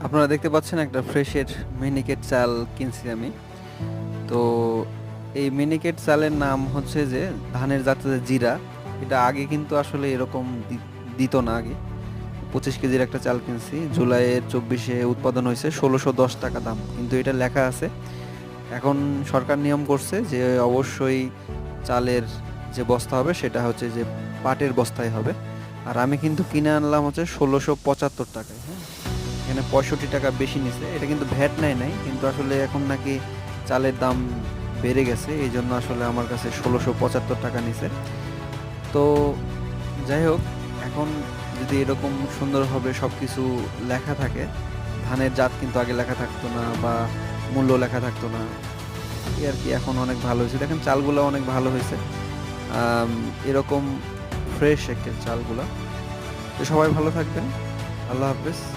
আপনারা দেখতে পাচ্ছেন একটা ফ্রেশের মিনিকেট চাল কিনছি আমি। তো এই মিনিকেট চালের নাম হচ্ছে যে ধানের জাত যে জিরা। এটা আগে কিন্তু আসলে এরকম দিত না আগে। 25 কেজির একটা চাল কিনছি, জুলাইয়ের 24-এ উৎপাদন হয়েছে, 1610 টাকা দাম, কিন্তু এটা লেখা আছে এখন সরকার নিয়ম করছে যে অবশ্যই চালের যে বস্তা হবে সেটা হচ্ছে যে পাটের বস্তায় হবে। আর আমি কিন্তু কিনে আনলাম হচ্ছে 1675 টাকায়। হ্যাঁ, এখানে 65 টাকা বেশি নিছে। এটা কিন্তু ভ্যাট নেয় নাই, কিন্তু আসলে এখন নাকি চালের দাম বেড়ে গেছে, এই জন্য আসলে আমার কাছে 1675 টাকা নিছে। তো যাই হোক, এখন যদি এরকম সুন্দরভাবে সব কিছু লেখা থাকে, ধানের জাত কিন্তু আগে লেখা থাকতো না বা মূল্য লেখা থাকতো না, এই আর কি। এখন অনেক ভালো হয়েছে, দেখেন চালগুলো অনেক ভালো হয়েছে। আম, এরকম ফ্রেশ একের চালগুলা। তো সবাই ভালো থাকবেন। আল্লাহ হাফেজ।